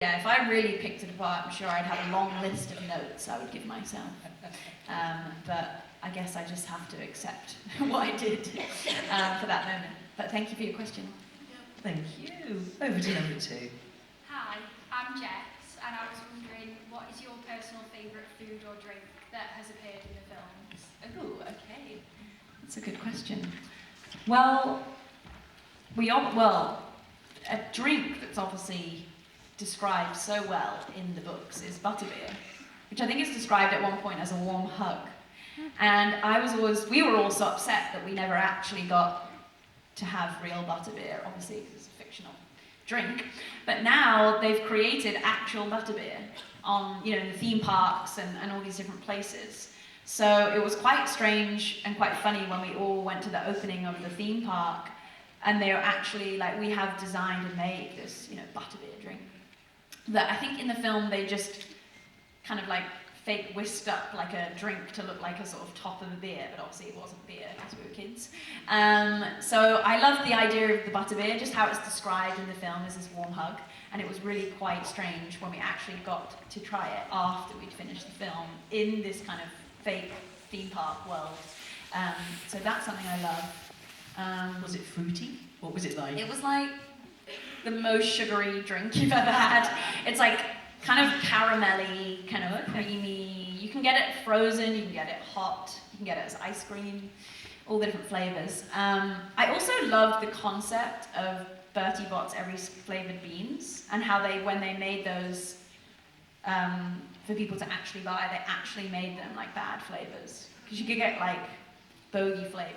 Yeah, if I really picked it apart, I'm sure I'd have a long list of notes I would give myself. But I guess I just have to accept what I did for that moment. But thank you for your question. Thank you. Over to number 2. Hi, I'm Jess, and I was wondering, what is your personal favourite food or drink that has appeared in the films? Oh, okay. That's a good question. Well, a drink that's obviously described so well in the books is butterbeer, which I think is described at one point as a warm hug. And we were all so upset that we never actually got to have real butterbeer, obviously because it's a fictional drink. But now they've created actual butterbeer on, in the theme parks and all these different places. So it was quite strange and quite funny when we all went to the opening of the theme park, and they were actually we have designed and made this, butterbeer drink that I think in the film they just kind of fake whisked up like a drink to look like a sort of top of a beer, but obviously it wasn't beer because we were kids. So I love the idea of the butterbeer, just how it's described in the film as this warm hug, and it was really quite strange when we actually got to try it after we'd finished the film in this kind of fake theme park world. So that's something I love. Was it fruity? What was it like? It was like the most sugary drink you've ever had. It's kind of caramelly, kind of creamy. You can get it frozen, you can get it hot, you can get it as ice cream, all the different flavors. I also love the concept of Bertie Bott's every flavored beans and how when they made those for people to actually buy, they actually made them bad flavors. Because you could get bogey flavored.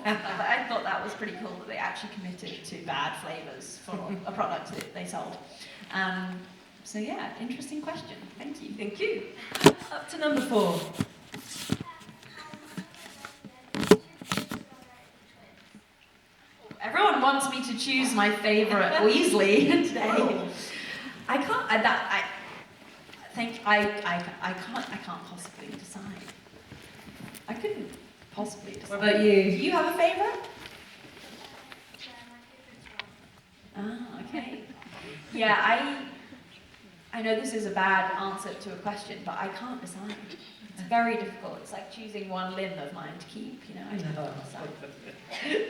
I thought that was pretty cool that they actually committed to bad flavors for a product that they sold. So yeah, interesting question. Thank you. Thank you. Up to number 4. Everyone wants me to choose my favourite Weasley today. Oh. I can't. I can't possibly decide. I couldn't possibly decide. What about you? Do you have a favourite? Ah, okay. Yeah, I know this is a bad answer to a question, but I can't decide. It's very difficult. It's like choosing one limb of mine to keep, I can't decide.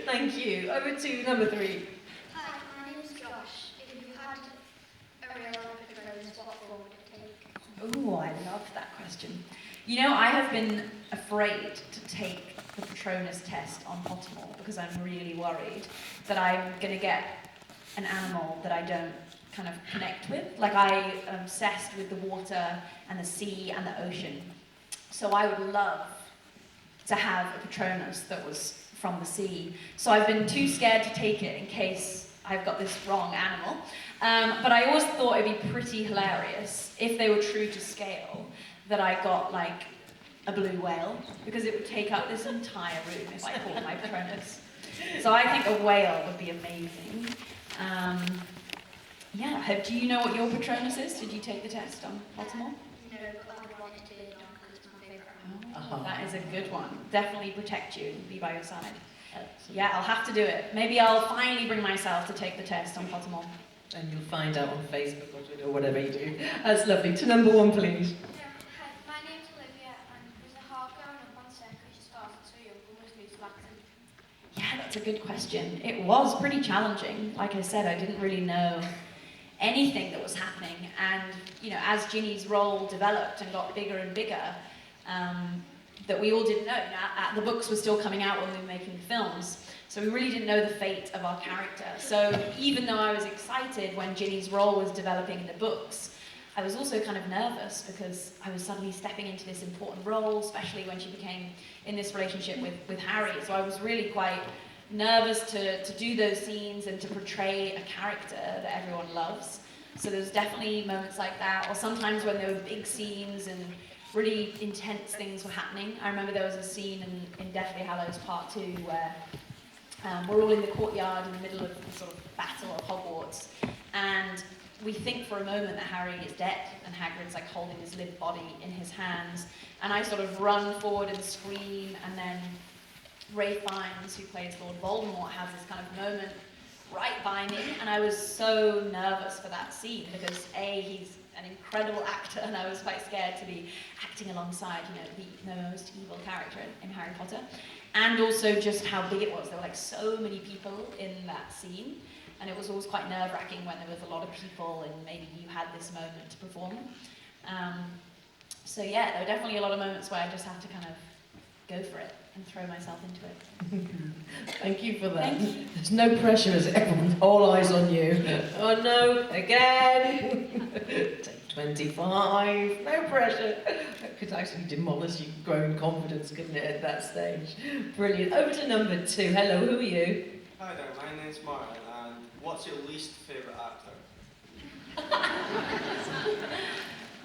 Thank you. Over to number 3. Hi, my name is Josh. If you had a real life Patronus, what form would it take? Oh, I love that question. I have been afraid to take the Patronus test on Pottermore because I'm really worried that I'm going to get an animal that I don't kind of connect with. I am obsessed with the water and the sea and the ocean. So I would love to have a Patronus that was from the sea. So I've been too scared to take it in case I've got this wrong animal. But I always thought it'd be pretty hilarious if they were true to scale that I got a blue whale, because it would take up this entire room if I caught my Patronus. So I think a whale would be amazing. Yeah, do you know what your Patronus is? Did you take the test on Baltimore? No, but I would want it to be a dog because it's my favourite animal. That is a good one. Definitely protect you and be by your side. Yeah, I'll have to do it. Maybe I'll finally bring myself to take the test on Pottermore. And you'll find out on Facebook or Twitter or whatever you do. That's lovely. To number 1, please. Hi, my name's Olivia, and there's a heart going up on set because she started so young, almost lose Latin. Yeah, that's a good question. It was pretty challenging. Like I said, I didn't really know anything that was happening, and as Ginny's role developed and got bigger and bigger, that we all didn't know. The books were still coming out when we were making the films, so we really didn't know the fate of our character. So even though I was excited when Ginny's role was developing in the books, I was also kind of nervous because I was suddenly stepping into this important role, especially when she became in this relationship with Harry. So I was really quite nervous to do those scenes and to portray a character that everyone loves. So there's definitely moments like that, or sometimes when there were big scenes and really intense things were happening. I remember there was a scene in Deathly Hallows Part 2 where we're all in the courtyard in the middle of the sort of battle of Hogwarts, and we think for a moment that Harry is dead and Hagrid's holding his limp body in his hands, and I sort of run forward and scream, and then Ray Fiennes, who plays Lord Voldemort, has this kind of moment right by me, and I was so nervous for that scene because A, he's an incredible actor, and I was quite scared to be acting alongside, the most evil character in Harry Potter, and also just how big it was. There were like so many people in that scene, and it was always quite nerve-wracking when there was a lot of people and maybe you had this moment to perform. So yeah, there were definitely a lot of moments where I just have to kind of go for it and throw myself into it. Thank you for that. Thank you. There's no pressure as everyone's all eyes on you. Oh no, again. Take 25, no pressure. That could actually demolish your growing confidence, couldn't it, at that stage? Brilliant. Over to number 2. Hello, who are you? Hi there, my name's Martin, and what's your least favourite actor?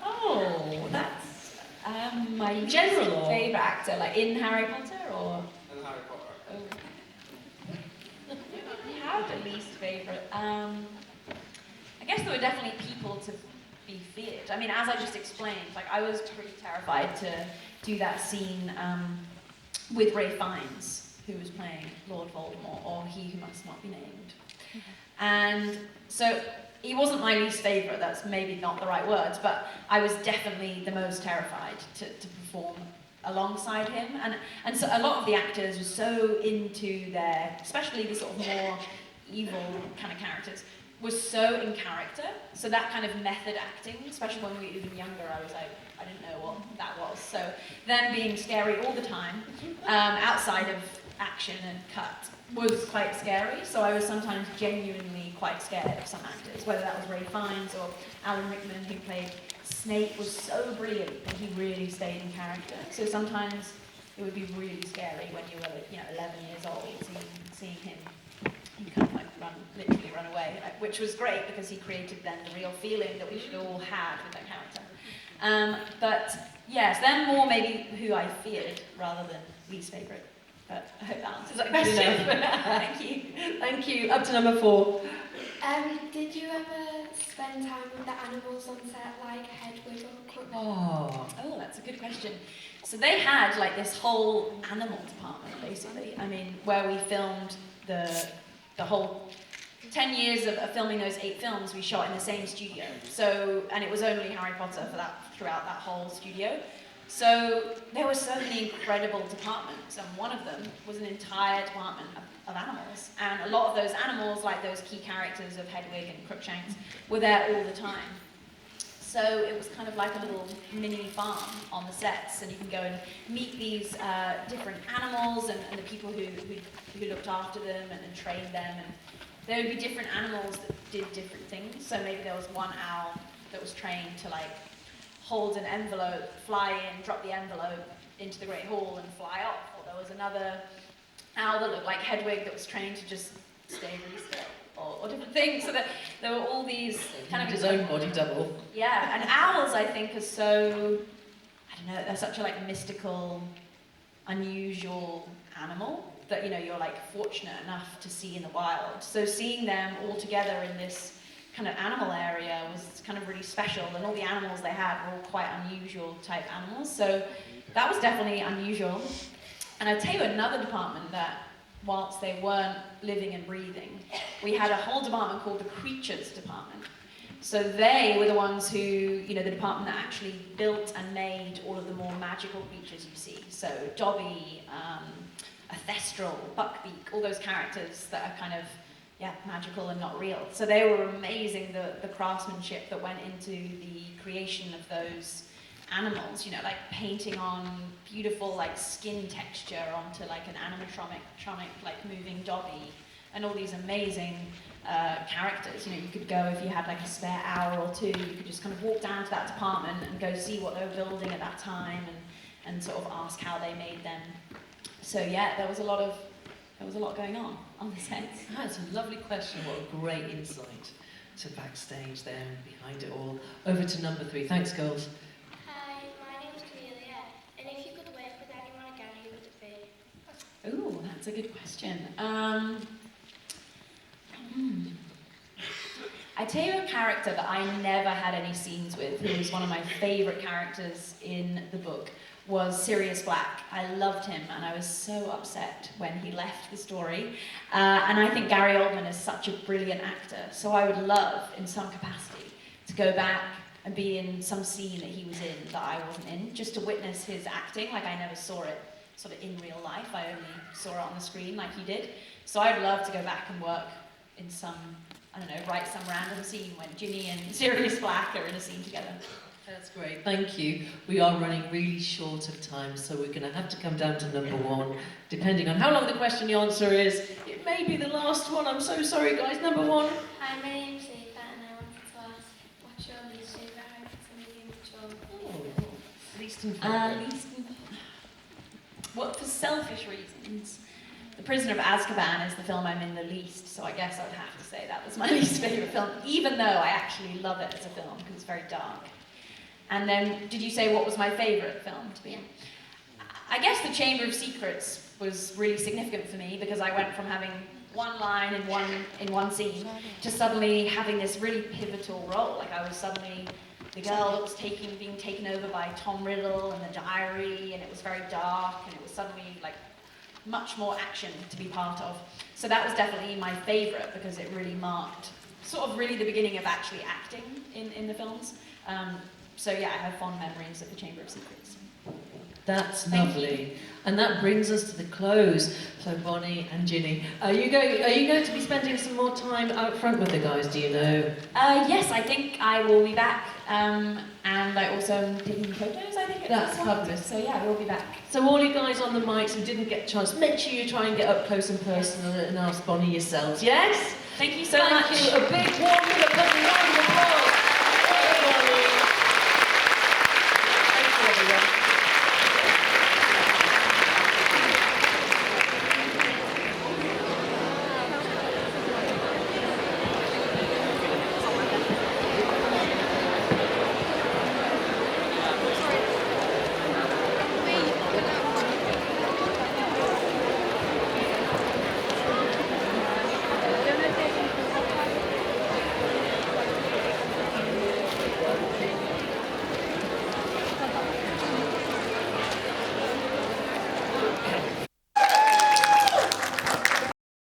Oh, that's my least General or- favourite actor, like in Harry Potter or? In Harry Potter. Oh. How the least favourite? I guess there were definitely people to be feared. I mean, as I just explained, like I was pretty terrified to do that scene with Ralph Fiennes, who was playing Lord Voldemort, or He Who Must Not Be Named. And so he wasn't my least favourite, that's maybe not the right words, but I was definitely the most terrified to perform alongside him. And so a lot of the actors were so into their, especially the sort of more evil kind of characters, was so in character. So that kind of method acting, especially when we were even younger, I was like, I didn't know what that was. So them being scary all the time, outside of action and cut, was quite scary. So I was sometimes genuinely quite scared of some actors, whether that was Ralph Fiennes or Alan Rickman, who played Snape, was so brilliant and he really stayed in character. So sometimes it would be really scary when you were, 11 years old, seeing him. He kind of like literally run away, which was great because he created then the real feeling that we should all have with that character. But yes, then more maybe who I feared rather than least favourite. But I hope that answers that question. Thank you. Thank you. Up to number 4. Did you ever spend time with the animals on set, like Hedwig or Crook? Oh. Oh, that's a good question. So they had like this whole animal department, basically. I mean, where we filmed the whole 10 years of filming those 8 films, we shot in the same studio. So, and it was only Harry Potter throughout that whole studio. So there were so many incredible departments, and one of them was an entire department of animals. And a lot of those animals, like those key characters of Hedwig and Crookshanks, were there all the time. So it was kind of like a little mini farm on the sets, and you can go and meet these different animals and the people who looked after them and trained them. And there would be different animals that did different things. So maybe there was one owl that was trained to like hold an envelope, fly in, drop the envelope into the Great Hall and fly off. Or there was another owl that looked like Hedwig that was trained to just stay really still. Or different things, so that there were all these kind of his own body double. Yeah, and owls I think are so, I don't know, they're such a like mystical, unusual animal that you're like fortunate enough to see in the wild. So seeing them all together in this kind of animal area was kind of really special, and all the animals they had were all quite unusual type animals. So that was definitely unusual. And I'll tell you another department that, whilst they weren't living and breathing, we had a whole department called the Creatures Department. So they were the ones who, the department that actually built and made all of the more magical creatures you see. So Dobby, a Thestral, Buckbeak, all those characters that are kind of, magical and not real. So they were amazing, the craftsmanship that went into the creation of those animals, like painting on beautiful like skin texture onto like an animatronic like moving Dobby, and all these amazing characters. You could go, if you had like a spare hour or two, you could just kind of walk down to that department and go see what they were building at that time and sort of ask how they made them. So yeah, there was a lot going on the set. That's a lovely question. What a great insight to backstage there and behind it all. Over to number 3. Thanks, girls. Hi, my name's Cornelia, and if you could work with anyone again, who would it be? Ooh, that's a good question. I tell you a character that I never had any scenes with, who was one of my favourite characters in the book, was Sirius Black. I loved him, and I was so upset when he left the story. And I think Gary Oldman is such a brilliant actor, so I would love, in some capacity, to go back and be in some scene that he was in that I wasn't in, just to witness his acting. Like, I never saw it sort of in real life, I only saw it on the screen like he did. So I'd love to go back and work in some, I don't know, write some random scene when Ginny and Sirius Black are in a scene together. That's great, thank you. We are running really short of time, so we're going to have to come down to number one. Depending on how long the question the answer is, it may be the last one. I'm so sorry, guys. Number one. Hi, my name's Eva, and I wanted to ask, what's your least favourite character movie and which one? Least and favourite. Well, for selfish reasons, The Prisoner of Azkaban is the film I'm in the least, so I guess I would have to say that was my least favourite film, even though I actually love it as a film, because it's very dark. And then, did you say what was my favourite film to be in? I guess The Chamber of Secrets was really significant for me, because I went from having one line in one scene to suddenly having this really pivotal role. Like, I was suddenly the girl that was being taken over by Tom Riddle and the diary, and it was very dark, and it was suddenly like much more action to be part of. So that was definitely my favourite, because it really marked sort of really the beginning of actually acting in the films. So yeah, I have fond memories of The Chamber of Secrets. That's lovely. And that brings us to the close. So Bonnie and Ginny, are you going to be spending some more time out front with the guys, do you know? Yes, I think I will be back. And I also am taking photos, I think. That's fabulous. So yeah, we'll be back. So all you guys on the mics who didn't get a chance, make sure you try and get up close and personal and ask Bonnie yourselves, yes? Thank you so much. Thank you. A big warm round of applause.